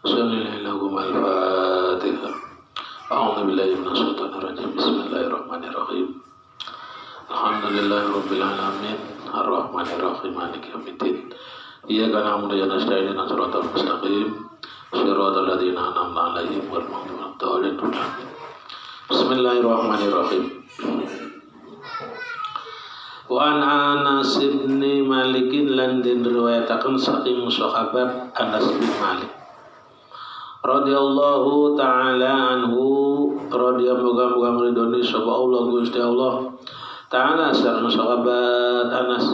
صلى لكم الفاتحة. أعوذ بالله من الشيطان الرجيم. بسم الله الرحمن الرحيم. الحمد لله رب العالمين الرحمن الرحيم مالك يوم الدين. إياك نعبد وإياك نستعين اهدنا الصراط المستقيم صراط الذين أنعمت عليهم غير المغضوب عليهم ولا الضالين. بسم الله الرحمن الرحيم. Wa an Anas bin Malik lan den riwayataken saking sahabat Anas bin Malik radhiyallahu taala anhu, radhiyallahu muga-muga ridhoni sapa Allah Gusti Allah taala sareng sahabat Anas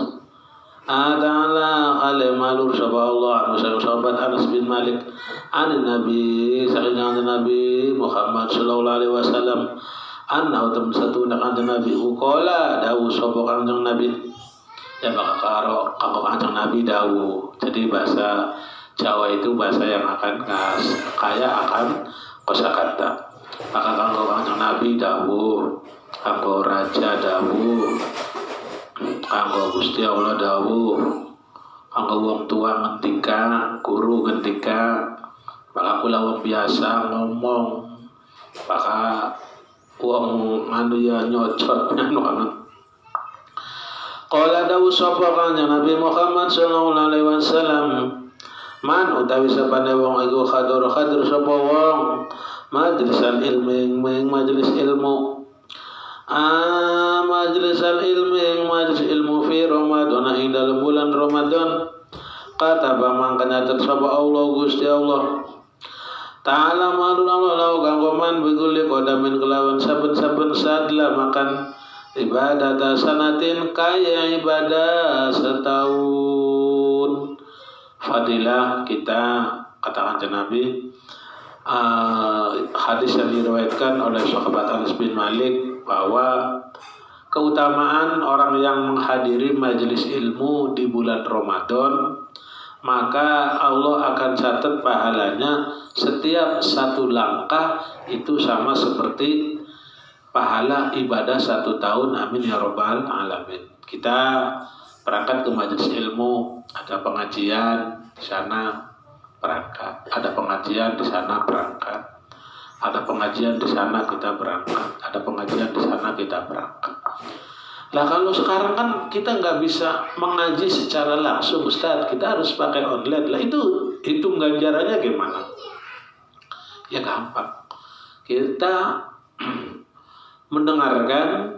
ta'ala alimalur sapa Allah anu sareng sahabat Anas bin Malik an Nabi saking Nabi Muhammad sallallahu alaihi wasallam anna utam satu nak kanjeng Nabi ukola dawu sapa kanjeng Nabi ya bakal karo kanjeng Nabi dawu. Jadi bahasa Jawa itu bahasa yang akan kaya akan kosakata. Maka kanggo kanjeng Nabi dawu, kanggo raja dawu, kanggo Gusti Allah dawu, kanggo wong tua ngendika, guru ngendika, maka kula wong biasa ngomong, maka wong anu ya nyocot anu kan. Qala dawu sapa kanjeng Nabi Muhammad sallallahu alaihi wasallam man utawi sapane wong iku khadir sapa wong majlisan ilmi majelis ilmu majelis ilmu fi Ramadan ing dalem bulan Ramadan kata mangkanya sapa Allah Gusti Allah ta'ala malullahu kanggo man biguli kodamin kelawan saben-saben sadla makan ibadah sanatin kaya ibadah setahun. Fadilah kita katakan Nabi hadis yang diriwayatkan oleh sahabat Anas bin Malik bahwa keutamaan orang yang menghadiri majelis ilmu di bulan Ramadan, maka Allah akan catat pahalanya setiap satu langkah itu sama seperti pahala ibadah 1 tahun. Amin ya rabbal alamin. Kita berangkat ke majelis ilmu, ada pengajian di sana berangkat, ada pengajian di sana berangkat, ada pengajian di sana kita berangkat, ada pengajian di sana kita berangkat. Lah kalau sekarang kan kita nggak bisa mengaji secara langsung Ustaz, kita harus pakai online. Lah itu hitung ganjarannya gimana? Ya gampang. Kita mendengarkan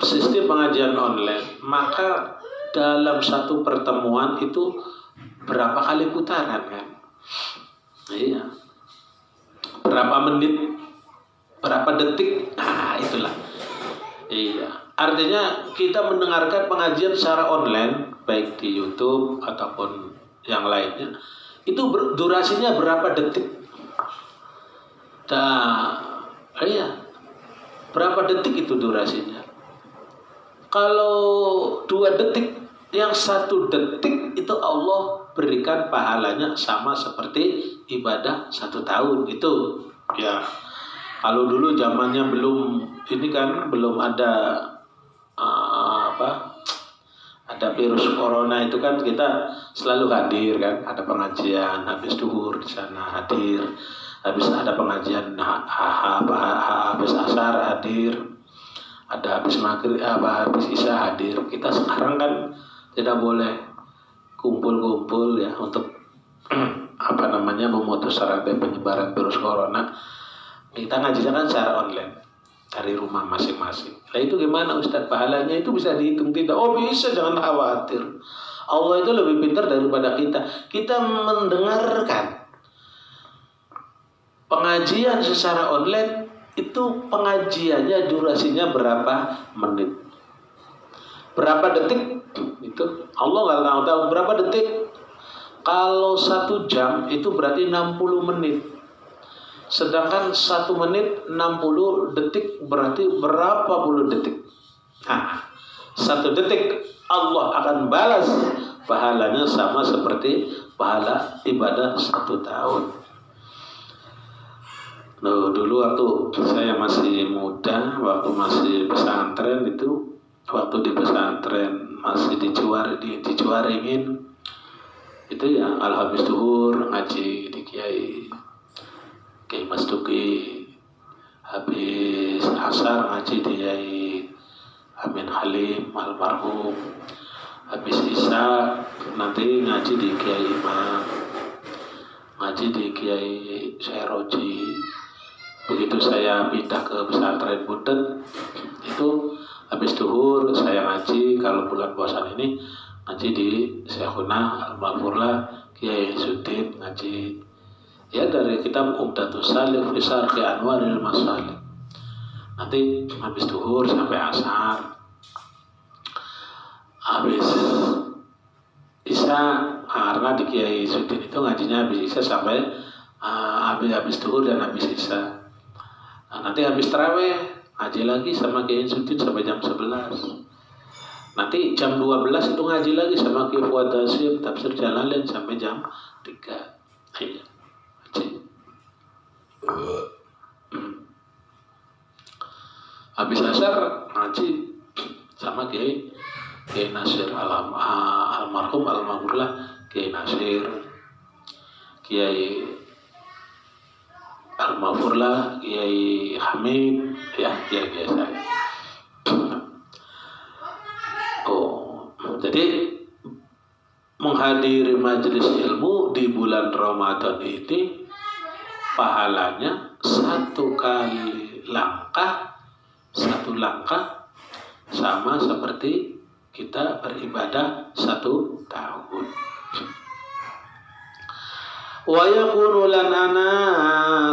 sistem pengajian online, maka dalam satu pertemuan itu berapa kali putaran kan? Iya. Berapa menit? Berapa detik? Nah, itulah. Iya. Artinya kita mendengarkan pengajian secara online, baik di YouTube ataupun yang lainnya, itu durasinya berapa detik? Iya. Berapa detik itu durasinya? Kalau 2 detik, yang 1 detik itu Allah berikan pahalanya sama seperti ibadah 1 tahun itu. Ya. Kalau dulu zamannya belum ada ada virus corona itu kan kita selalu hadir kan, ada pengajian habis duhur di sana hadir, habis ada pengajian habis asar hadir, ada habis maghrib habis isya hadir. Kita sekarang kan tidak boleh kumpul-kumpul ya untuk memutus rantai penyebaran virus corona. Kita ngajinya kan secara online dari rumah masing-masing. Nah itu gimana Ustaz? Pahalanya itu bisa dihitung tidak? Oh bisa, jangan khawatir. Allah itu lebih pintar daripada kita. Kita mendengarkan pengajian secara online itu pengajiannya durasinya berapa menit? Berapa detik? Itu Allah nggak tahu berapa detik. Kalau 1 jam itu berarti 60 menit. Sedangkan 1 menit 60 detik berarti berapa puluh detik? 1 detik Allah akan balas pahalanya sama seperti pahala ibadah 1 tahun. Dulu waktu saya masih muda, waktu masih pesantren itu, waktu di pesantren masih di Ciwaringin, Itu ya habis duhur ngaji di Kiai Mas Duki, habis asar ngaji di Kiai Amin Halim almarhum, habis isya nanti ngaji di Kiai Imam, ngaji di Kiai Syairoji. Begitu saya pindah ke pesantren Butet, itu habis duhur saya ngaji. Kalau bulan puasa ini ngaji di Syekhuna Al-Maghfurlah Kiai Sudin, ngaji ya dari kitab Umdatus Salik fi Syarhi Anwaril Masalik. Nanti habis duhur sampai asar, habis isya karena di Kiai Sudin itu ngajinya habis isya sampai habis duhur dan habis isya. Nanti habis tarawih ngaji lagi sama Kiai Sudin sampai jam 11. Nanti jam 12 itu ngaji lagi sama Kiai Fuad Hasyim tafsir Jalalain sampai jam 3. Iya. Ngaji. Habis asar ngaji sama Kiai Nasir almarhum almarhumlah Kiai Nasir, Kiai Al-Maghfurlah Kiai Hamid, ya Kiai biasa. Jadi menghadiri majelis ilmu di bulan Ramadan ini pahalanya satu langkah sama seperti kita beribadah 1 tahun. Wa yakunu lanana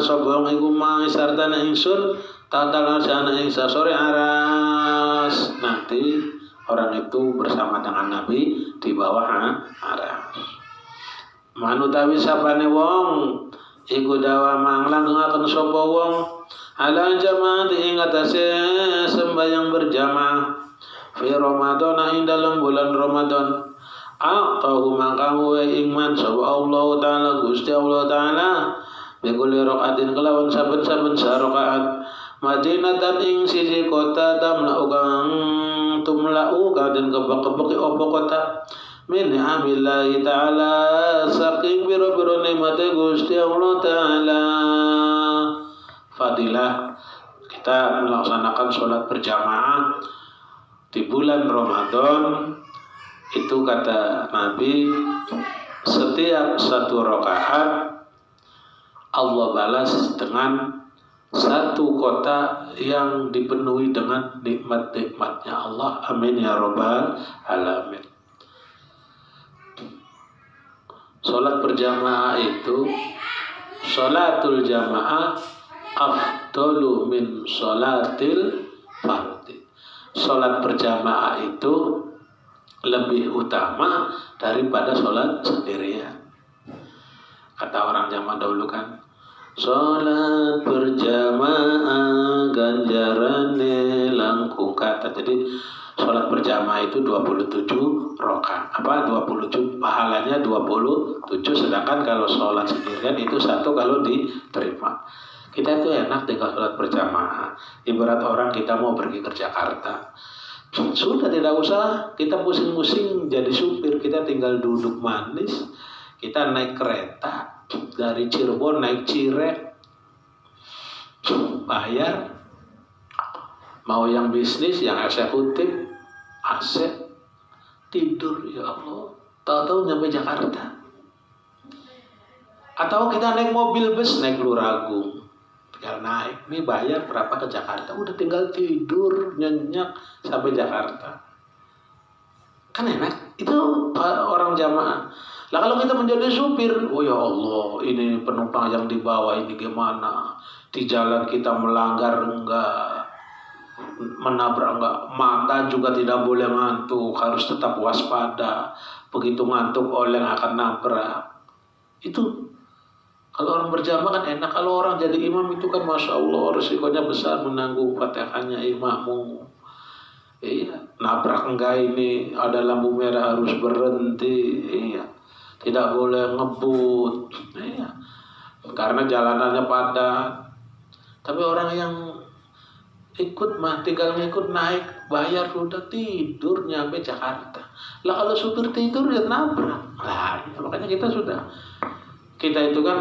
sobong iku mang sartana ingsun tatal sana ing sore aras. Nanti orang itu bersama dengan Nabi di bawah aras. Manutawi sapane wong iku dawa manglang ngaken sapa wong ala jamaah ing atase sembahyang berjamaah fi Ramadan ing dalam bulan Ramadan. Atahu makamu wa iman sapa Allah taala Gusti Allah taala bikuli raqatin kelawan saben-saben sarakaat Madinatan ing sisi kota tamlau kaden kebak-kebak opo kota min amillahi ta'ala saking biro-biro nikmate Gusti Allah taala. Fadilah kita melaksanakan sholat berjamaah di bulan Ramadan itu kata Nabi setiap 1 rakaat Allah balas dengan 1 kota yang dipenuhi dengan nikmat-nikmatnya Allah. Amin ya rabbal alamin. Sholat berjamaah itu sholatul jamaah afdalu min sholatil fardhi. Sholat berjamaah itu lebih utama daripada sholat sendirian. Kata orang zaman dahulu kan, sholat berjamaah ganjarane langkung kata. Jadi sholat berjamaah itu 27 rakaat. 27 pahalanya 27, sedangkan kalau sholat sendirian itu 1 kalau diterima. Kita itu enak tinggal sholat berjamaah. Ibarat orang kita mau pergi ke Jakarta, sudah tidak usah kita pusing-pusing jadi supir, kita tinggal duduk manis, kita naik kereta dari Cirebon naik Cirek, bayar, mau yang bisnis, yang eksekutif, aset, tidur, ya Allah, tahu-tahu nyampe Jakarta. Atau kita naik mobil bus, naik Luragung, tinggal naik, ini bayar berapa ke Jakarta, udah tinggal tidur, nyenyak sampai Jakarta. Kan enak, itu orang jamaah. Lah kalau kita menjadi supir, oh ya Allah, ini penumpang yang dibawa ini gimana? Di jalan kita melanggar enggak, menabrak enggak, mata juga tidak boleh ngantuk, harus tetap waspada. Begitu ngantuk oleng akan nabrak. Itu kalau orang berjamaah kan enak. Kalau orang jadi imam itu kan masya Allah resikonya besar, menanggung fatihahnya imammu. Iya, nabrak enggak ini, ada lampu merah harus berhenti. Iya, tidak boleh ngebut. Iya, karena jalanannya padat. Tapi orang yang ikut mah tinggal ngikut naik bayar udah tidur nyampe Jakarta. Lah kalau supir tidur ya nabrak. Nah, ya, makanya kita itu kan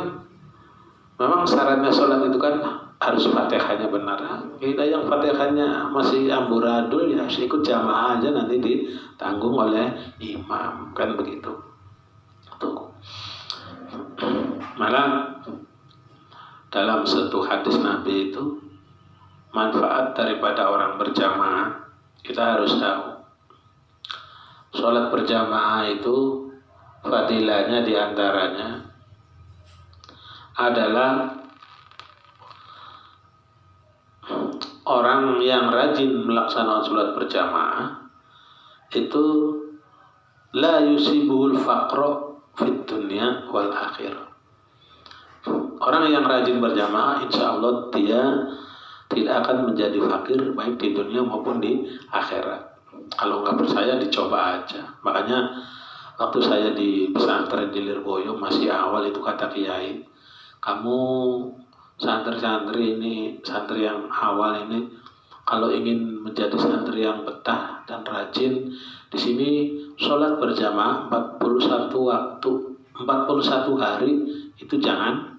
memang syaratnya sholat itu kan harus Fatihahnya benar. Kita yang Fatihahnya masih amburadul ya harus ikut jamaah aja, nanti ditanggung oleh imam, kan begitu. Tuh. Malah dalam satu hadis Nabi itu, manfaat daripada orang berjamaah kita harus tahu. Sholat berjamaah itu fadilahnya diantaranya adalah orang yang rajin melaksanakan sholat berjamaah itu la yusibuhul faqra fid dunya wal akhirah. Orang yang rajin berjamaah insya Allah dia tidak akan menjadi fakir baik di dunia maupun di akhirat. Kalau nggak percaya dicoba aja. Makanya waktu saya di pesantren di Lirboyo masih awal itu kata kiai, kamu santri-santri ini, santri yang awal ini, kalau ingin menjadi santri yang betah dan rajin, di sini sholat berjamaah 41 hari itu jangan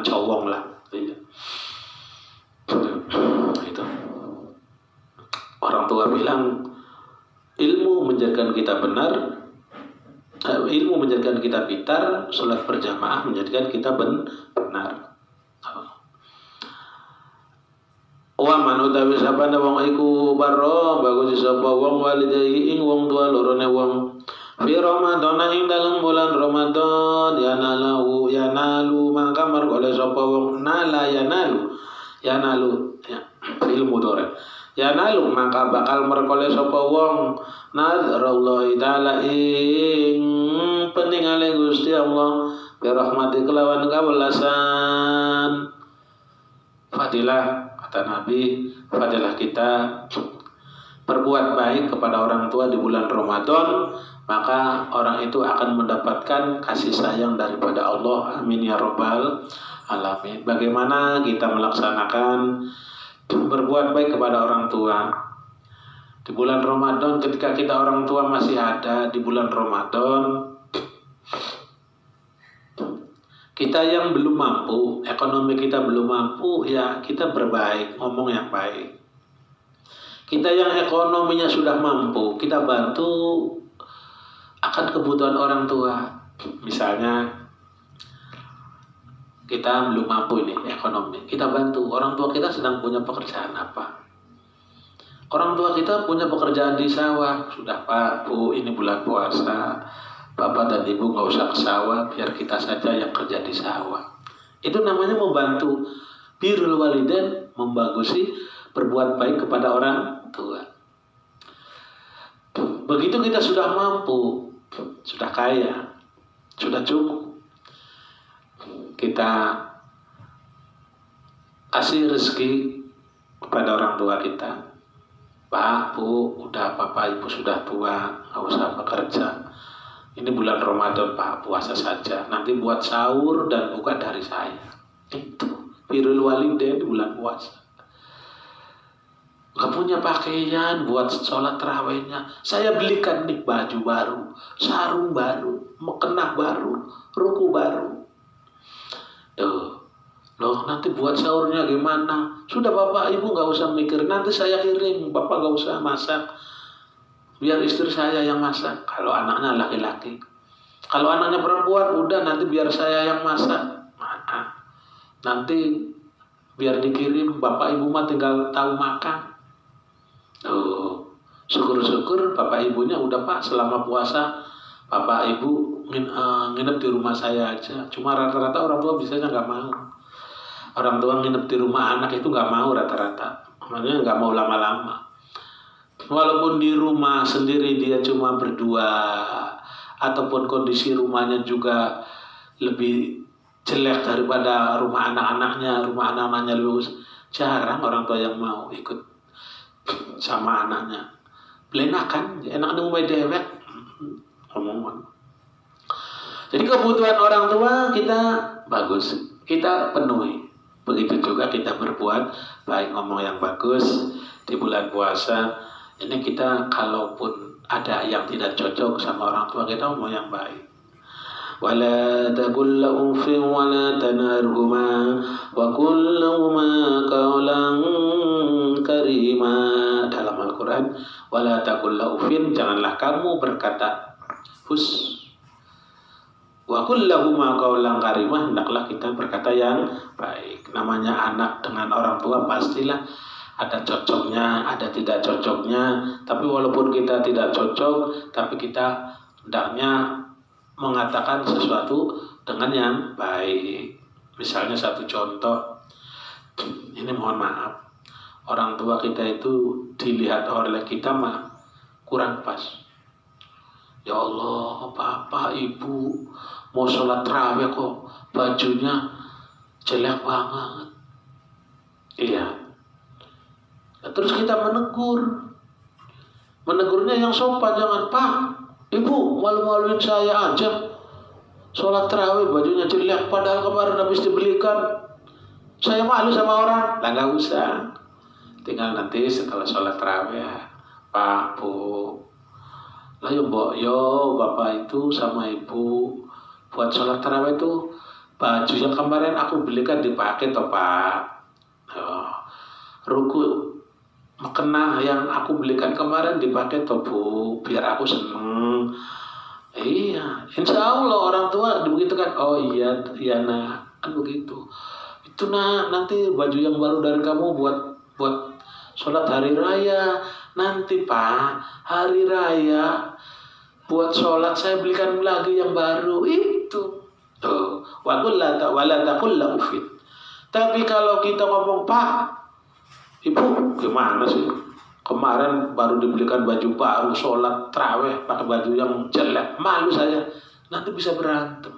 cowong lah. Itu orang tua bilang ilmu menjadikan kita benar, ilmu menjadikan kita pintar, sholat berjamaah menjadikan kita benar. Wa man utawi sabana wong iku barra bagus sapa wong walidayhi ing wong tua lorone wong fi Ramadan ing dalam bulan Ramadan yanalu mangka oleh sapa wong yanalu ya ilmu dore yanalu mangka bakal merkoleh sapa wong nadrallahi taala ing peningale Gusti Allah bi rahmati kelawan kawelasan. Fadilah kata Nabi, fadilah kita berbuat baik kepada orang tua di bulan Ramadan, maka orang itu akan mendapatkan kasih sayang daripada Allah. Amin ya rabbal alamin. Bagaimana kita melaksanakan berbuat baik kepada orang tua di bulan Ramadan? Ketika kita orang tua masih ada di bulan Ramadan, kita yang belum mampu, ekonomi kita belum mampu, ya kita berbaik, ngomong yang baik. Kita yang ekonominya sudah mampu, kita bantu akan kebutuhan orang tua. Misalnya kita belum mampu ini ekonomi, kita bantu. Orang tua kita sedang punya pekerjaan apa? Orang tua kita punya pekerjaan di sawah. Sudah Pak, Bu, ini bulan puasa, Bapak dan Ibu nggak usah ke sawah, biar kita saja yang kerja di sawah. Itu namanya membantu. Birrul walidain, membagusi, berbuat baik kepada orang tua. Begitu kita sudah mampu, sudah kaya, sudah cukup, kita kasih rezeki kepada orang tua kita. Pak, Bu, udah Bapak Ibu sudah tua, nggak usah bekerja. Ini bulan Ramadan Pak, puasa saja. Nanti buat sahur dan buka dari saya. Itu birrul walidain di bulan puasa. Gak punya pakaian buat sholat tarawihnya, saya belikan nih baju baru, sarung baru, mukena baru, ruku baru. Loh nanti buat sahurnya gimana? Sudah Bapak Ibu gak usah mikir, nanti saya kirim, Bapak gak usah masak, biar istri saya yang masak. Kalau anaknya laki-laki, kalau anaknya perempuan, udah nanti biar saya yang masak. Nanti biar dikirim, Bapak Ibu mah tinggal tahu makan. Syukur-syukur Bapak Ibunya udah Pak, selama puasa Bapak Ibu nginep di rumah saya aja. Cuma rata-rata orang tua biasanya nggak mau. Orang tua nginep di rumah anak itu nggak mau rata-rata, makanya nggak mau lama-lama. Walaupun di rumah sendiri dia cuma berdua, ataupun kondisi rumahnya juga lebih jelek daripada rumah anak-anaknya, lebih jarang orang tua yang mau ikut sama anaknya. Belenakan, enak nunggu dewek ngomong. Jadi kebutuhan orang tua kita bagus, kita penuhi. Begitu juga kita berbuat baik, ngomong yang bagus di bulan puasa. Ini kita kalaupun ada yang tidak cocok sama orang tua kita, ngomong yang baik. Wala taqul lahum uffin wala tanharhuma wa qul lahuma qawlan karima. Dalam Al-Quran, wala taqul lahum uffin, janganlah kamu berkata hus. Wa qul lahuma qawlan karima, hendaklah kita berkata yang baik. Namanya anak dengan orang tua pastilah ada cocoknya, ada tidak cocoknya. Tapi walaupun kita tidak cocok, tapi kita hendaknya mengatakan sesuatu dengan yang baik. Misalnya satu contoh, ini mohon maaf, orang tua kita itu dilihat oleh kita mah kurang pas. Ya Allah, bapak, ibu mau sholat tarawih kok bajunya jelek banget. Iya. Terus kita menegurnya yang sopan, jangan, Pak, Ibu, malu-maluin saya aja. Sholat tarawih bajunya jelek, padahal kemarin habis dibelikan. Saya malu sama orang. Lah nggak usah. Tinggal nanti setelah sholat tarawih, Pak, Bu, lah yo bapak itu sama ibu buat sholat tarawih itu baju yang kemarin aku belikan dipakai toh Pak. Ruku mekena yang aku belikan kemarin dipakai toh Bu, biar aku seneng. Iya, insya Allah orang tua begitu kan. Oh iya nak, kan begitu. Itu nak, nanti baju yang baru dari kamu buat sholat hari raya. Nanti Pak, hari raya buat sholat saya belikan lagi yang baru itu. Tuh, wala taqul lahum uffin. Tapi kalau kita ngomong, Pak, Ibu, gimana sih? Kemarin baru dibelikan baju baru, sholat tarawih pakai baju yang jelek, malu saya. Nanti bisa berantem.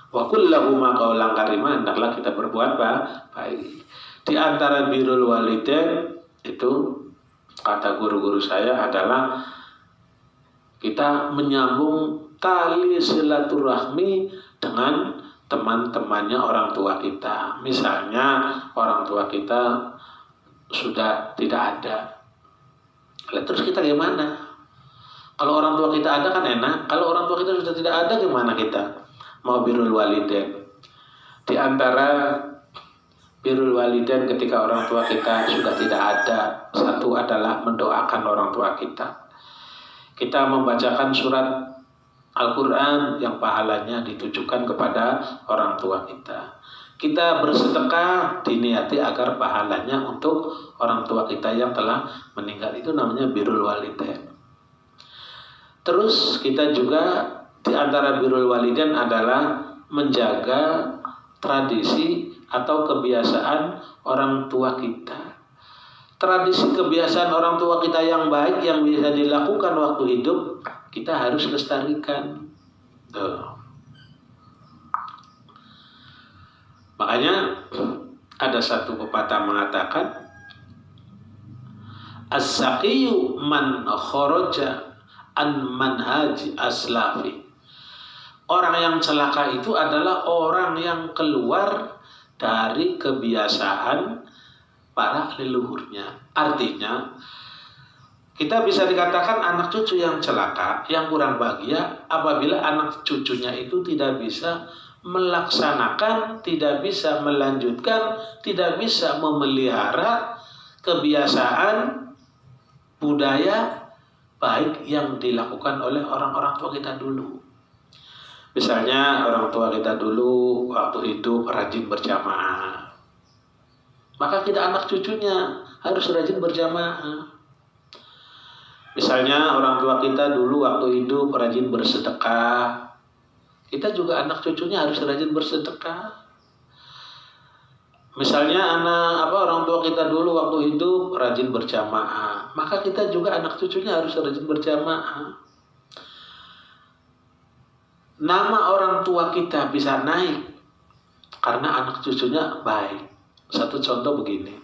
Wa qul lahum qawlan karima, hendaklah kita berbuat baik. Di antara birrul walidain itu, kata guru-guru saya, adalah kita menyambung tali silaturahmi dengan teman-temannya orang tua kita. Misalnya orang tua kita sudah tidak ada, terus kita gimana? Kalau orang tua kita ada kan enak. Kalau orang tua kita sudah tidak ada, gimana kita mau birrul walidain? Di antara birrul walidain ketika orang tua kita sudah tidak ada, satu adalah mendoakan orang tua kita. Kita membacakan surat Al-Quran yang pahalanya ditujukan kepada orang tua kita. Kita bersedekah diniati agar pahalanya untuk orang tua kita yang telah meninggal. Itu namanya birrul walidain. Terus kita juga di antara birrul walidain adalah menjaga tradisi atau kebiasaan orang tua kita. Tradisi kebiasaan orang tua kita yang baik yang bisa dilakukan waktu hidup, kita harus lestarikan. Tuh. Makanya ada satu pepatah mengatakan, as-saqiyyu man kharaja an manhaji aslafi. Orang yang celaka itu adalah orang yang keluar dari kebiasaan para leluhurnya. Artinya, kita bisa dikatakan anak cucu yang celaka, yang kurang bahagia apabila anak cucunya itu tidak bisa melaksanakan, tidak bisa melanjutkan, tidak bisa memelihara kebiasaan budaya baik yang dilakukan oleh orang-orang tua kita dulu. Misalnya orang tua kita dulu waktu hidup rajin berjamaah, maka kita anak cucunya harus rajin berjamaah. Misalnya orang tua kita dulu waktu hidup rajin bersedekah, kita juga anak cucunya harus rajin bersedekah. Misalnya orang tua kita dulu waktu hidup rajin berjamaah, maka kita juga anak cucunya harus rajin berjamaah. Nama orang tua kita bisa naik karena anak cucunya baik. Satu contoh begini.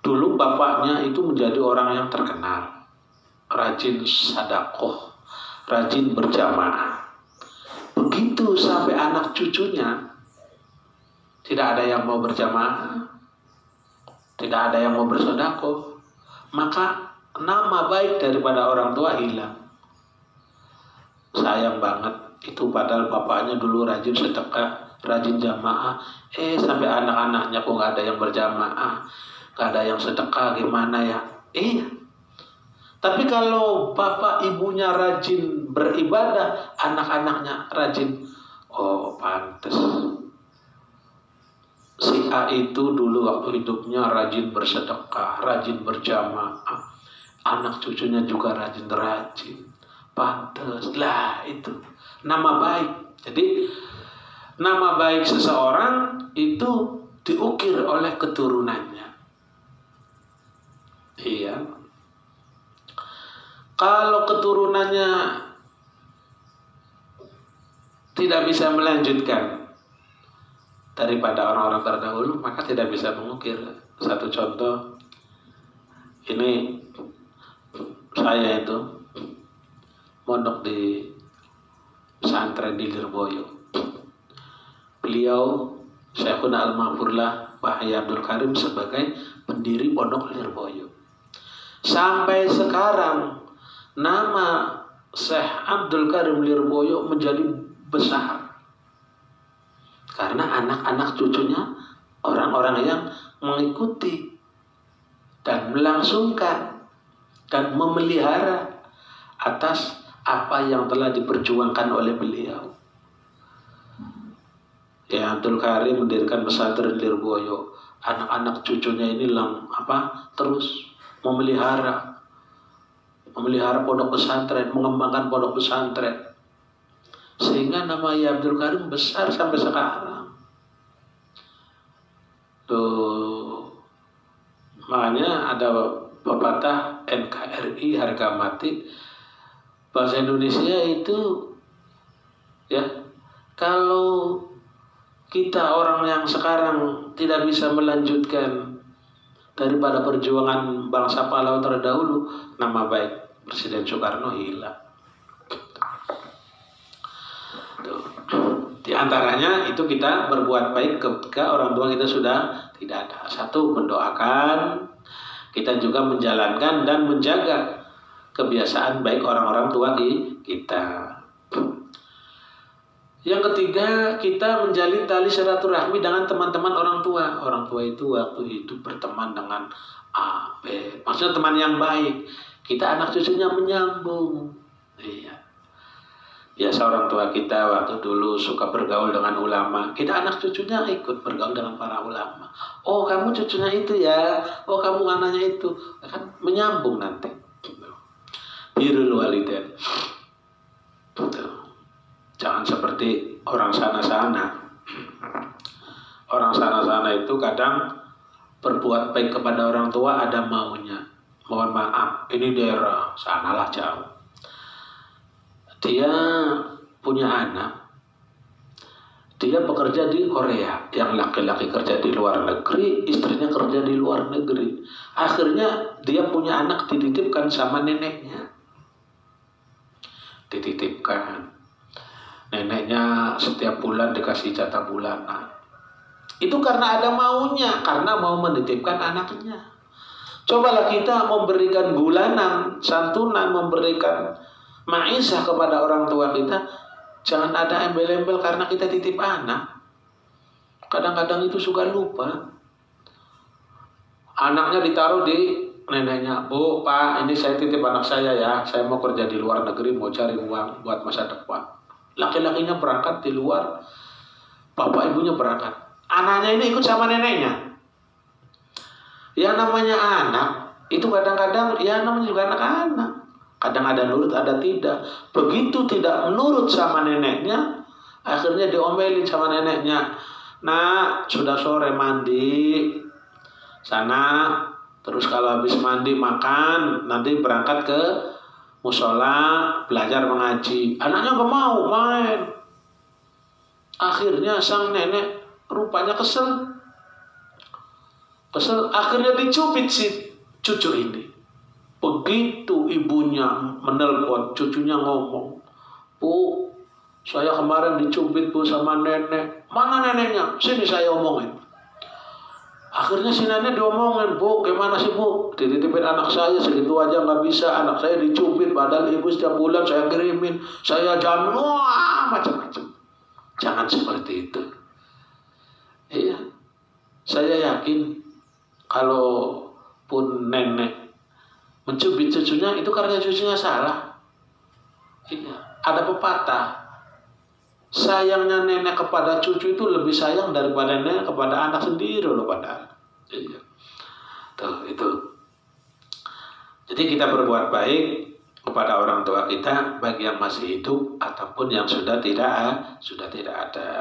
Dulu bapaknya itu menjadi orang yang terkenal, rajin sedekah, rajin berjamaah. Begitu sampai anak cucunya, tidak ada yang mau berjamaah, tidak ada yang mau bersedekah, maka nama baik daripada orang tua hilang. Sayang banget itu, padahal bapaknya dulu rajin sedekah, rajin jamaah, sampai anak-anaknya kok nggak ada yang berjamaah, nggak ada yang sedekah, gimana ya? Iya. Tapi kalau bapak ibunya rajin beribadah, anak-anaknya rajin, oh pantes. Si A itu dulu waktu hidupnya rajin bersedekah, rajin berjamaah, anak cucunya juga rajin. Pantes lah, itu nama baik. Jadi nama baik seseorang itu diukir oleh keturunannya. Iya. Kalau keturunannya tidak bisa melanjutkan daripada orang-orang terdahulu, maka tidak bisa mengukir. Satu contoh, ini saya itu mondok di pesantren di Lirboyo. Beliau Syekhuna Al-Mahfurlah Bahya Abdul Karim sebagai pendiri pondok Lirboyo. Sampai sekarang nama Syekh Abdul Karim Lirboyo menjadi besar karena anak-anak cucunya orang-orang yang mengikuti dan melangsungkan dan memelihara atas apa yang telah diperjuangkan oleh beliau. Ya, Abdul Karim mendirikan pesantren Lirboyo, anak-anak cucunya ini terus memelihara pondok pesantren, mengembangkan pondok pesantren, sehingga nama Abdul Karim besar sampai sekarang. Tuh, makanya ada pepatah NKRI harga mati. Bahasa Indonesia itu ya, kalau kita orang yang sekarang tidak bisa melanjutkan daripada perjuangan bangsa pahlawan terdahulu, nama baik Presiden Soekarno hilang. Tuh. Di antaranya itu kita berbuat baik ketika orang tua kita sudah tidak ada. Satu, mendoakan, kita juga menjalankan dan menjaga kebiasaan baik orang-orang tua kita. Yang ketiga, kita menjalin tali silaturahmi dengan teman-teman orang tua. Orang tua itu waktu hidup berteman dengan A, B, maksudnya teman yang baik. Kita anak cucunya menyambung. Iya. Biasa orang tua kita waktu dulu suka bergaul dengan ulama, kita anak cucunya ikut bergaul dengan para ulama. Oh, kamu cucunya itu ya, oh kamu anaknya itu, kan menyambung nanti. Birrul walidain. Jangan seperti orang sana-sana. Orang sana-sana itu kadang berbuat baik kepada orang tua ada maunya. Mohon maaf, ini daerah sanalah jauh. Dia punya anak, dia bekerja di Korea, yang laki-laki kerja di luar negeri, istrinya kerja di luar negeri. Akhirnya dia punya anak dititipkan sama neneknya. Dititipkan. Neneknya setiap bulan dikasih jatah bulanan. Itu karena ada maunya, karena mau menitipkan anaknya. Cobalah kita memberikan bulanan, santunan, memberikan ma'isyah kepada orang tua kita. Jangan ada embel-embel karena kita titip anak. Kadang-kadang itu suka lupa. Anaknya ditaruh di neneknya. Bu, Pak, ini saya titip anak saya ya. Saya mau kerja di luar negeri, mau cari uang buat masa depan. Laki-lakinya berangkat di luar, bapak ibunya berangkat. Anaknya ini ikut sama neneknya. Yang namanya anak, itu kadang-kadang, ya namanya juga anak-anak. Kadang ada nurut, ada tidak. Begitu tidak menurut sama neneknya, akhirnya diomelin sama neneknya. Nah, sudah sore mandi, sana, terus kalau habis mandi makan, nanti berangkat ke musola, belajar mengaji. Anaknya gak mau main. Akhirnya sang nenek rupanya kesel. Akhirnya dicubit si cucu ini. Begitu ibunya menelpon, cucunya ngomong, Bu, Saya kemarin dicubit Bu sama nenek. Mana neneknya? Sini saya omongin. Akhirnya si nenek diomongin, Bu, gimana sih Bu? Dititipin anak saya segitu aja nggak bisa. Anak saya dicubit, padahal ibu setiap bulan saya kirimin. Saya jamin, wah macam-macam. Jangan seperti itu. Iya, saya yakin kalau pun nenek mencubit cucunya itu karena cucunya salah. Iya, ada pepatah. Sayangnya nenek kepada cucu itu lebih sayang daripada nenek kepada anak sendiri loh padahal. Iya. Tuh, itu. Jadi kita berbuat baik kepada orang tua kita bagi yang masih hidup ataupun yang sudah tidak ada.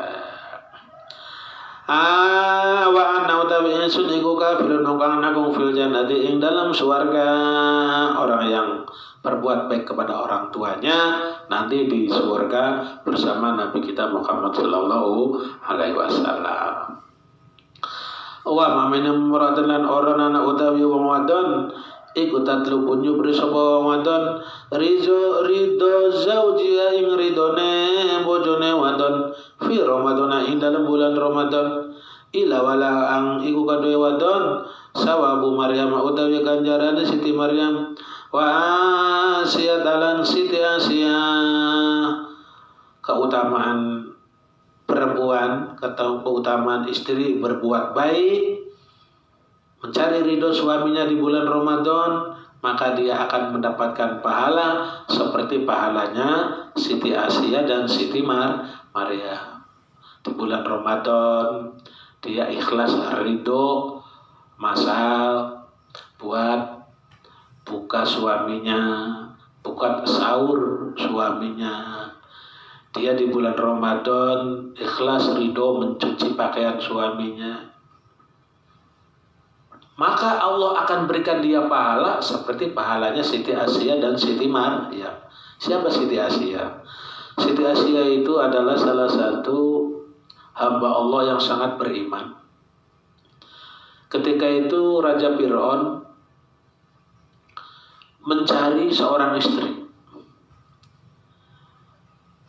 Wa anna utawi insun iku kafirun kang nagung fil jannati ing dalam swarga. Orang yang berbuat baik kepada orang tuanya nanti di surga bersama Nabi kita Muhammad sallallahu alaihi wasallam. Wa mamene muradan lan ora ana utawi wong wadon iku tatlubun nyubri sapa wong wadon ridho zaujiha ing ridone bojone wadon fi Ramadan ing dalam bulan Ramadan ila wala ang iku kadhe wadon sawabu Maryam utawi ganjarane Siti Maryam wa Asia talan Siti Asia. Keutamaan perempuan, keutamaan istri berbuat baik, mencari ridho suaminya di bulan Ramadan, maka dia akan mendapatkan pahala seperti pahalanya Siti Asia dan Siti Maria. Di bulan Ramadan dia ikhlas ridho masal buat buka suaminya, buka sahur suaminya. Dia di bulan Ramadan ikhlas ridho mencuci pakaian suaminya. Maka Allah akan berikan dia pahala seperti pahalanya Siti Asia dan Siti Maryam. Siapa Siti Asia? Siti Asia itu adalah salah satu hamba Allah yang sangat beriman. Ketika itu Raja Fir'aun mencari seorang istri.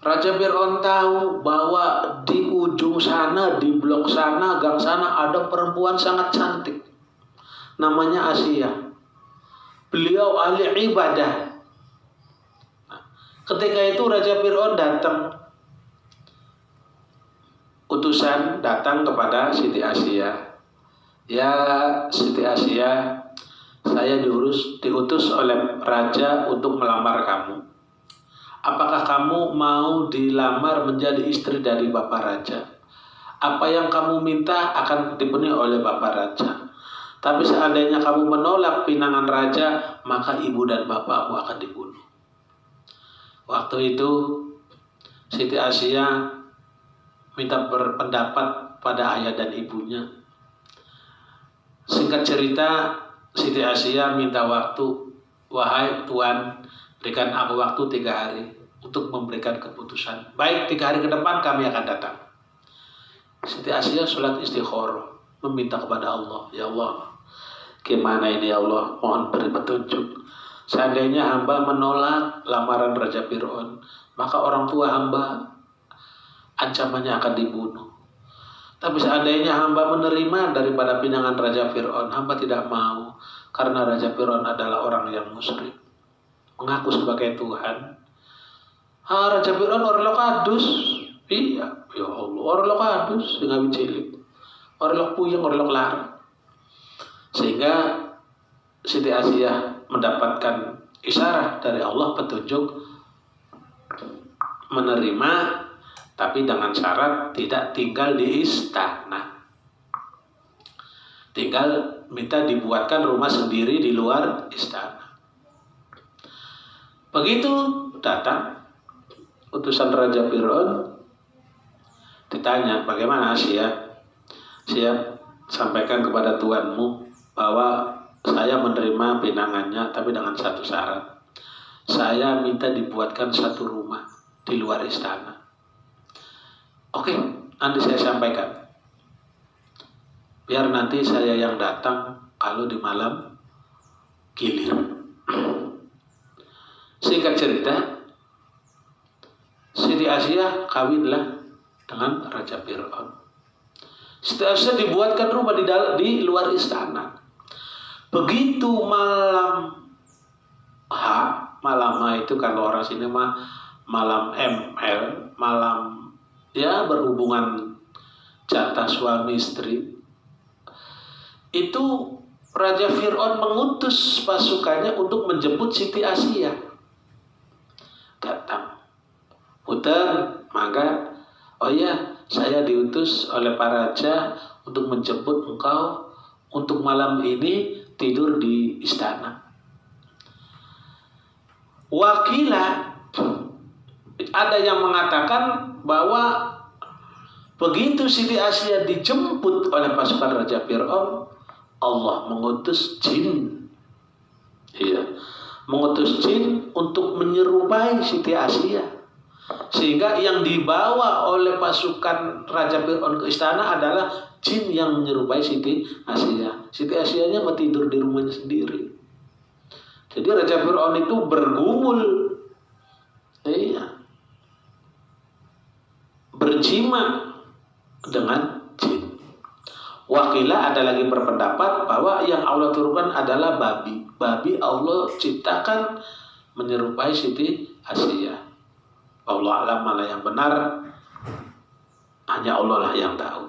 Raja Fir'aun tahu bahwa di ujung sana, di blok sana, gang sana ada perempuan sangat cantik. Namanya Asia. Beliau ahli ibadah. Ketika itu Raja Fir'aun datang. Utusan datang kepada Siti Asia. Ya Siti Asia, saya diutus oleh raja untuk melamar kamu. Apakah kamu mau dilamar menjadi istri dari Bapak Raja? Apa yang kamu minta akan dipenuhi oleh Bapak Raja. Tapi seandainya kamu menolak pinangan raja, maka ibu dan bapakmu akan dibunuh. Waktu itu Siti Asia minta berpendapat pada ayah dan ibunya. Singkat cerita, Siti Asia minta waktu, wahai Tuan, berikan aku waktu 3 hari untuk memberikan keputusan. Baik, 3 hari ke depan kami akan datang. Siti Asia sholat istikharah, meminta kepada Allah, ya Allah, gimana ini ya Allah, mohon beri petunjuk. Seandainya hamba menolak lamaran Raja Fir'aun, maka orang tua hamba ancamannya akan dibunuh. Tapi seandainya hamba menerima daripada pinangan Raja Fir'aun, hamba tidak mau, karena Raja Fir'aun adalah orang yang musyrik, mengaku sebagai Tuhan. Raja Fir'aun orang lokadus. Iya, ya Allah, orang lokadus dengan cilik. Orang lok puyeng, orang lok larang. Sehingga Siti Asia mendapatkan isyarat dari Allah, petunjuk, menerima, tapi dengan syarat tidak tinggal di istana. Tinggal minta dibuatkan rumah sendiri di luar istana. Begitu datang utusan Raja Fir'aun, ditanya, bagaimana Asia? Siap sampaikan kepada tuanmu bahwa saya menerima pinangannya, tapi dengan satu syarat. Saya minta dibuatkan satu rumah di luar istana. Oke, nanti saya sampaikan. Biar nanti saya yang datang kalau di malam gilir. Singkat cerita, Siti Asia kawinlah dengan Raja Fir'aun. Siti Asyah dibuatkan rumah di luar istana. Begitu malam itu kalau orang sini mah malam ML, malam ya berhubungan jatah suami istri. Itu Raja Fir'aun mengutus pasukannya untuk menjemput Siti Asyah. Datang. Putar, maka oh ya, saya diutus oleh Pak Raja untuk menjemput engkau untuk malam ini tidur di istana. Wakilah, ada yang mengatakan bahwa begitu Siti Asyah dijemput oleh pasukan Raja Fir'aun, Allah mengutus jin. Iya, mengutus jin untuk menyerupai Siti Asyah. Sehingga yang dibawa oleh pasukan Raja Fir'aun ke istana adalah jin yang menyerupai Siti Asyah. Siti Asyahnya mau tidur di rumahnya sendiri. Jadi Raja Fir'aun itu bergumul, iya, berjima dengan jin. Wakilah ada lagi berpendapat bahwa yang Allah turunkan adalah babi. Babi Allah ciptakan menyerupai Siti Asyah. Allah alam mana yang benar, hanya Allah lah yang tahu.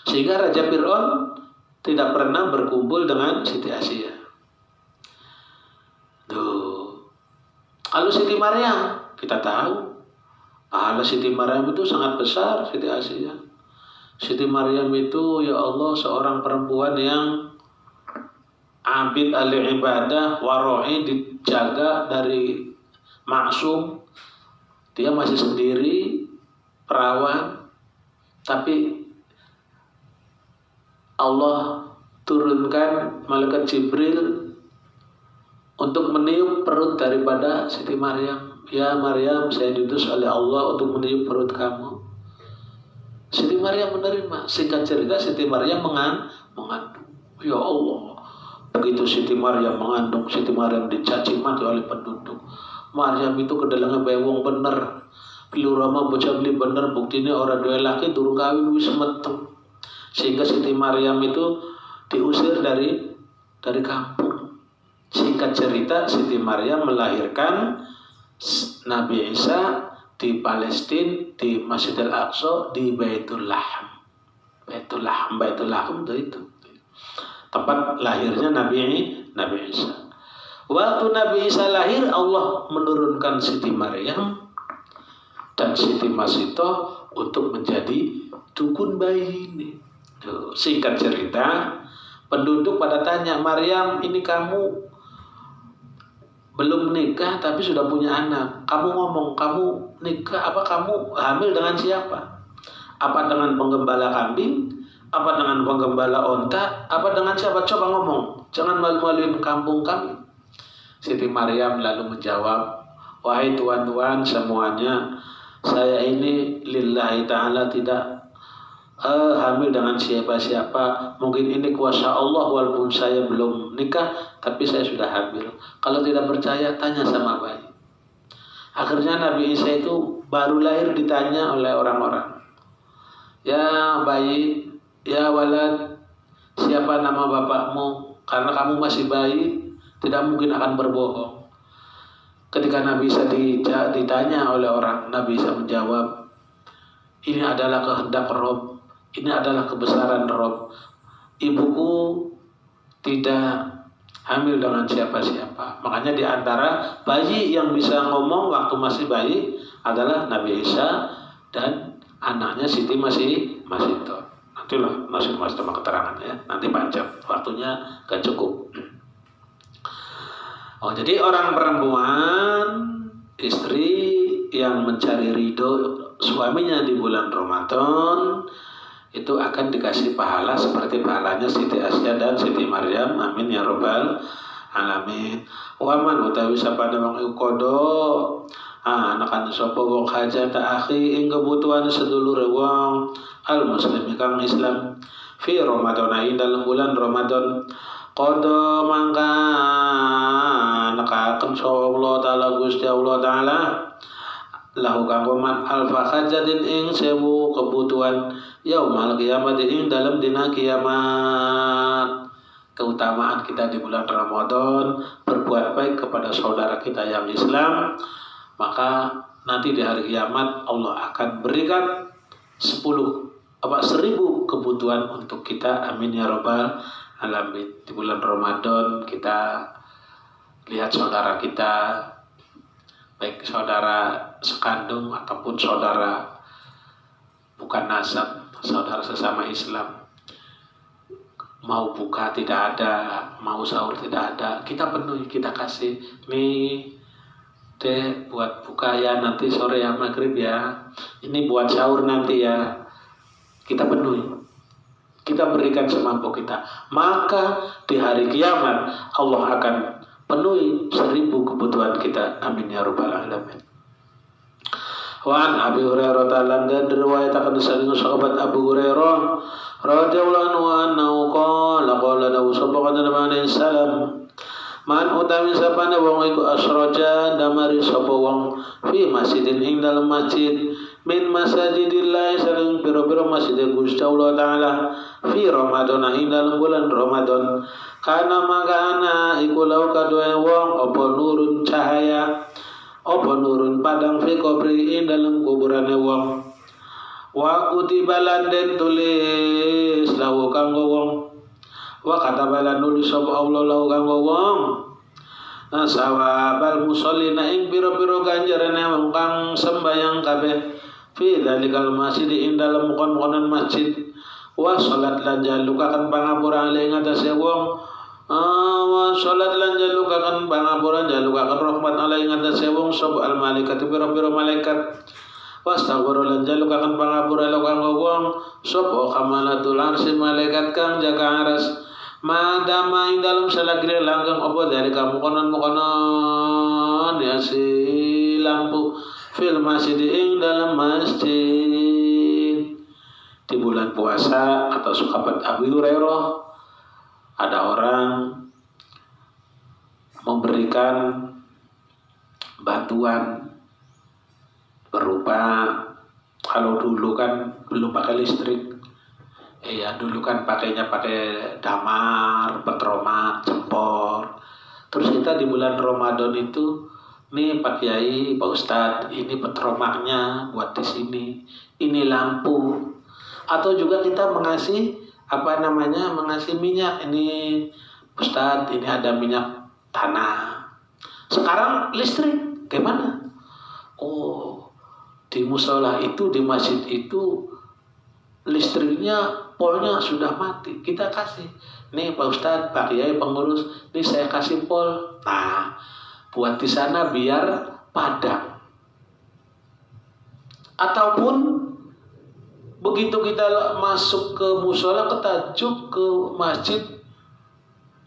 Sehingga Raja Fir'aun tidak pernah berkumpul dengan Siti Asyah. Kalau Siti Maryam, kita tahu Allah Siti Maryam itu sangat besar, Siti Asyah. Siti Maryam itu ya Allah seorang perempuan yang abid ahli ibadah, waro'i, dijaga dari maksum. Dia masih sendiri, perawan, tapi Allah turunkan malaikat Jibril untuk meniup perut daripada Siti Maryam. Ya Maryam, saya diutus oleh Allah untuk meniup perut kamu. Siti Maryam menerima. Singkat cerita, Siti Maryam mengandung. Ya Allah, begitu Siti Maryam mengandung, Siti Maryam dicaci maki oleh penduduk. Maryam itu kedelangnya bewong bener, pilu rama bocah beli bener, buktinya orang dua laki durung kawin wis meteng. Sehingga Siti Maryam itu diusir dari kampung. Singkat cerita, Siti Maryam melahirkan Nabi Isa di Palestina, di Masjidil Aqsa, di Baitul Laham. Baitul Laham itu tempat lahirnya Nabi Isa. Waktu Nabi Isa lahir, Allah menurunkan Siti Maryam dan Siti Masitoh untuk menjadi dukun bayi ini. Singkat cerita, penduduk pada tanya, Maryam, ini kamu belum nikah tapi sudah punya anak. Kamu ngomong, kamu nikah apa kamu hamil dengan siapa? Apa dengan penggembala kambing? Apa dengan penggembala onta? Apa dengan siapa? Coba ngomong. Jangan malu-maluin kampung kami. Siti Maryam lalu menjawab, wahai tuan-tuan semuanya, saya ini lillahi ta'ala tidak hamil dengan siapa-siapa. Mungkin ini kuasa Allah, walaupun saya belum nikah tapi saya sudah hamil. Kalau tidak percaya tanya sama bayi. Akhirnya Nabi Isa itu baru lahir ditanya oleh orang-orang, ya bayi, ya walad, siapa nama bapakmu? Karena kamu masih bayi, tidak mungkin akan berbohong. Ketika Nabi Isa ditanya oleh orang, Nabi Isa menjawab, ini adalah kehendak Rob. Ini adalah kebesaran Rob. Ibuku tidak hamil dengan siapa-siapa. Makanya di antara bayi yang bisa ngomong waktu masih bayi adalah Nabi Isa dan anaknya Siti Masitoh. Nantilah masih sama keterangannya. Nanti panjang, waktunya gak cukup. Oh, jadi orang perempuan, istri yang mencari ridho suaminya di bulan Ramadan itu akan dikasih pahala seperti pahalanya Siti Asyah dan Siti Maryam. Amin ya robbal alamin. Waman utawi sapane wong kodo anakan sapa wong hajat akhi ing kebutuhan sedulure wong al muslim kang Islam fi Ramadan ing dalam bulan Ramadan kodo mangka nakaken Allah taala Gusti Allah taala lahu kanggo man alfa hajatin ing 1000 kebutuhan yaumal kiamat ing dalam dina kiamat. Keutamaan kita di bulan Ramadan berbuat baik kepada saudara kita yang Islam, maka nanti di hari kiamat Allah akan berikan 1000 kebutuhan untuk kita. Amin ya rabbal alamin. Di bulan Ramadan kita lihat saudara kita, baik saudara sekandung ataupun saudara bukan nasab, saudara sesama Islam, mau buka tidak ada, mau sahur tidak ada, kita penuhi, kita kasih. Nih deh buat buka ya nanti sore ya maghrib ya, ini buat sahur nanti ya, kita penuhi, kita berikan semampu kita. Maka di hari kiamat Allah akan penuhi 1000 kebutuhan kita. Amin ya rabbal alamin. Wa an Abi Hurairah ta'ala dan diriwayatkan dari sahabat Abu Hurairah radhiyallahu anhu qala dawu sapa Nabi sallam man utawi sapane wong iku asroja damari sapa wong fi masjidin ing dalam masjid min masajidillah saling pira-pira masjid Gusti Allah taala fi Ramadan ing dalam bulan Ramadan kana mangkana iku lau kadoe wong apa nurun cahaya apa nurun padang fi kubri ing dalam kuburane wong wa kutibalan den tulis lahu kanggo wong wa katabalan nulis sapa Allah lahu kanggo wong sawabal musallina ing pira-pira ganjarane wong kang sembayang kabeh fi dzalikal masjid ing dalam kon-konan masjid wa salat lan jalukaken pangapura ing atase wong wa salat lan jalukaken pangapura jalukaken rahmat alai ing atase wong sapa al malaikat pira-pira malaikat wastaghfiru lan jalukaken pangapura kanggo wong sapa kamalatul arsy malaikat kang jaga aras madama ing dalam salagire langgeng apa dari kamu konon ya si lampu fil masjid ing dalam masjid. Di bulan puasa atau sahabat Abu Hurairah ada orang memberikan bantuan berupa, kalau dulu kan belum pakai listrik, dulu kan pakainya pakai damar, petromak, jempor. Terus kita di bulan Ramadan itu, nih Pak Kiai, Pak Ustadz, ini petromaknya buat di sini, ini lampu. Atau juga kita mengasih mengasih minyak, ini Ustadz, ini ada minyak tanah. Sekarang listrik, gimana? Oh, di musola itu, di masjid itu listriknya, polnya sudah mati. Kita kasih, nih Pak Ustadz, Pak Kiai, pengurus, nih saya kasih pol. Nah, buat di sana biar padam. Ataupun begitu kita masuk ke musola, ketajuk ke masjid,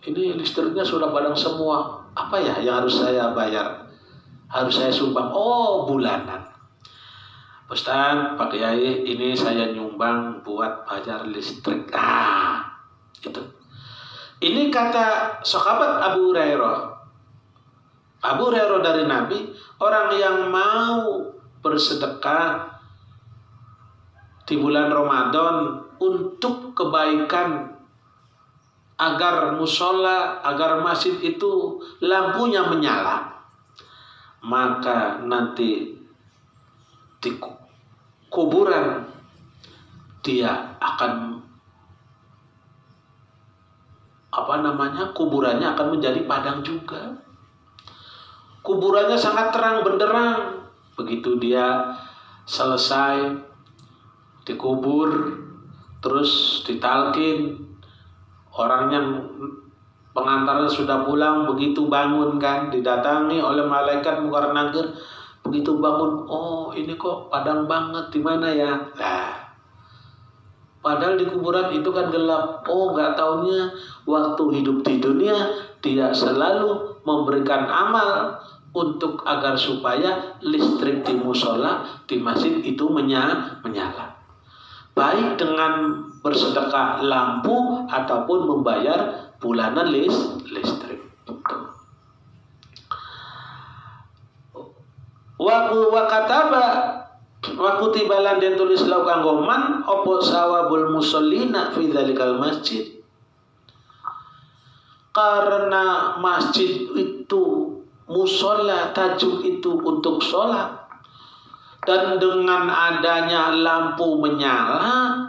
ini listriknya sudah padam semua. Apa ya yang harus saya bayar? Harus saya sumbang? Oh, bulanan. Ustaz, Pak Kiai, ini saya nyumbang buat bayar listrik. Itu. Ini kata sahabat Abu Hurairah. Abu Hurairah dari Nabi, orang yang mau bersedekah di bulan Ramadan untuk kebaikan agar musola, agar masjid itu lampunya menyala, maka nanti di kuburan dia akan kuburannya akan menjadi padang juga. Kuburannya sangat terang benderang. Begitu dia selesai dikubur, terus ditalkin, orang yang pengantarnya sudah pulang, begitu bangun kan, didatangi oleh malaikat mungkar nakir. Begitu bangun, oh ini kok padang banget, di mana ya? Lah, padahal di kuburan itu kan gelap. Oh, nggak taunya waktu hidup di dunia dia selalu memberikan amal untuk agar supaya listrik di musola, di masjid itu menyala. Baik dengan bersedekah lampu ataupun membayar bulanan listrik. wa kataba wa kutibalan den tulis lau kanggo man opo sawabul musallina fi dzalikal masjid. Karena masjid itu musola, tajuk itu untuk sholat, dan dengan adanya lampu menyala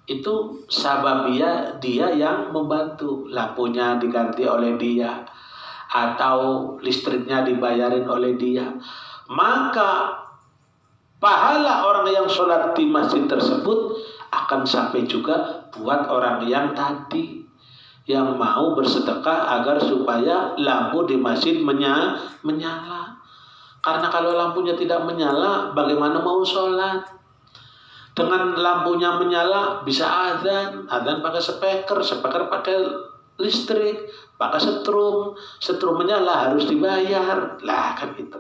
itu sababia dia yang membantu, lampunya diganti oleh dia atau listriknya dibayarin oleh dia, maka pahala orang yang sholat di masjid tersebut akan sampai juga buat orang yang tadi yang mau bersedekah agar supaya lampu di masjid menyala. Karena kalau lampunya tidak menyala, bagaimana mau sholat? Dengan lampunya menyala bisa azan pakai speaker pakai listrik, pakai setrum menyala harus dibayar, lah kan itu.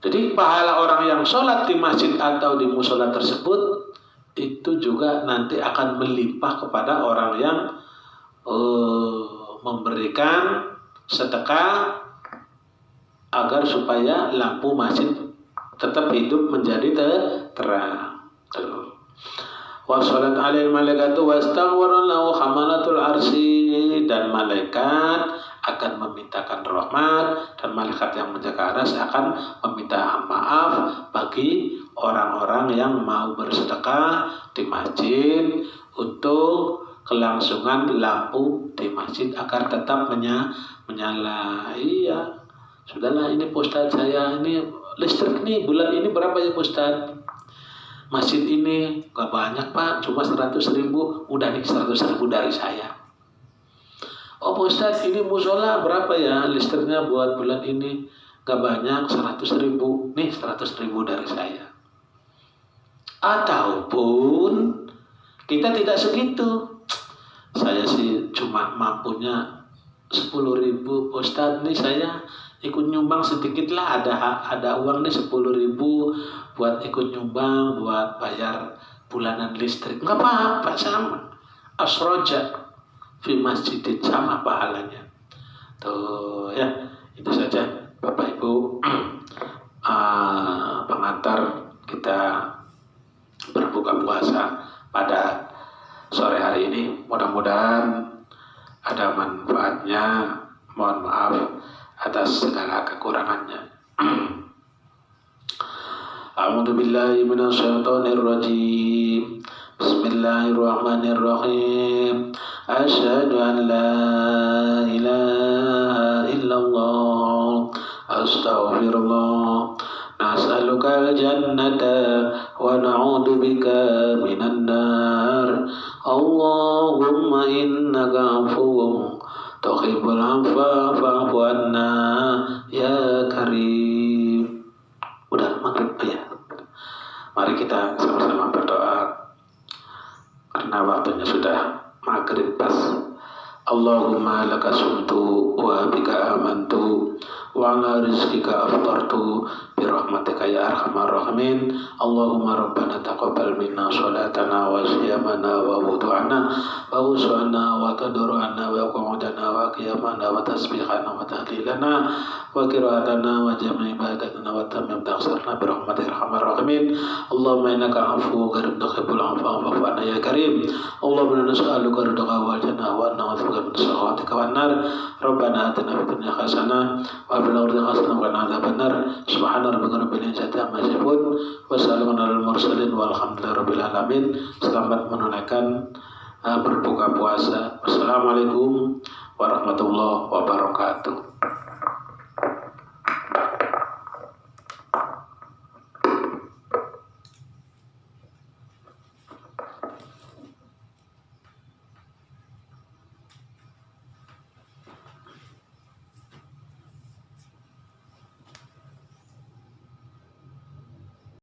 Jadi pahala orang yang sholat di masjid atau di musola tersebut itu juga nanti akan melimpah kepada orang yang memberikan sedekah agar supaya lampu masjid tetap hidup menjadi terang. Wassalat alaihi malaikatu wastaghfara lahu hamalatul arsy, dan malaikat akan memintakan rahmat, dan malaikat yang menjaga arsy akan meminta maaf bagi orang-orang yang mau bersedekah di masjid untuk kelangsungan lampu di masjid agar tetap menyala. Iya, sudahlah, ini Ustaz saya ini listrik nih bulan ini berapa ya Ustaz? Masjid ini gak banyak Pak, cuma 100.000. Udah nih 100.000 dari saya. Oh Ustaz, ini musola berapa ya listriknya buat bulan ini? Gak banyak, 100.000. Nih 100.000 dari saya. Ataupun kita tidak segitu. Saya sih cuma mampunya 10.000 Ustaz, nih saya ikut nyumbang sedikit lah, ada uang nih 10.000 buat ikut nyumbang buat bayar bulanan listrik. Nggak apa-apa, sama asroja fi masjidin, sama pahalanya. Tuh ya, itu saja Bapak Ibu pengantar kita berbuka puasa pada sore hari ini. Mudah-mudahan ada manfaatnya. Mohon maaf atas segala kekurangannya. A'udzu billahi minasyaitonir rajim. Bismillahirrahmanirrahim. Asyhadu an la ilaha illallah. Astaghfirullah. Nas'aluka al-jannata wa na'udzu bika minan nar. Allahumma innaka 'afuwwun tuhibbul 'afwa fa'fu 'anna ya karim. Udah maghrib ya. Mari kita sama-sama berdoa karena waktunya sudah maghrib pas. Allahumma laka sumtu wa bika amantu wa ala rizqika aftartu bi rahmatika ya arhamar rahimin. Allahumma rabbana taqabbal minna salatana wa siyamana wa wudu'ana wa usana wa tadarruana wa qu'udana wa qiyamana wa tasbihana wa tahlilana wa qira'atana wa jami' ibadatina wa tamim taqsirna bi rahmatika arhamar rahimin. Allahumma innaka afuwwun karim tuhibbul 'afwa fa'fu 'anna ya karim. Allahumma nas'aluka ridhaka wal jannah wa na'udzuka min sakhatika wan nar. Rabbana atina fid dunya hasanah wa fil akhirati hasanah wa qina adzabannar. Subhana rabbika rabbil izzati amma yasifun wa salamun alal mursalin walhamdulillahi rabbil alamin. Selamat menunaikan berbuka puasa. Wassalamualaikum warahmatullahi wabarakatuh.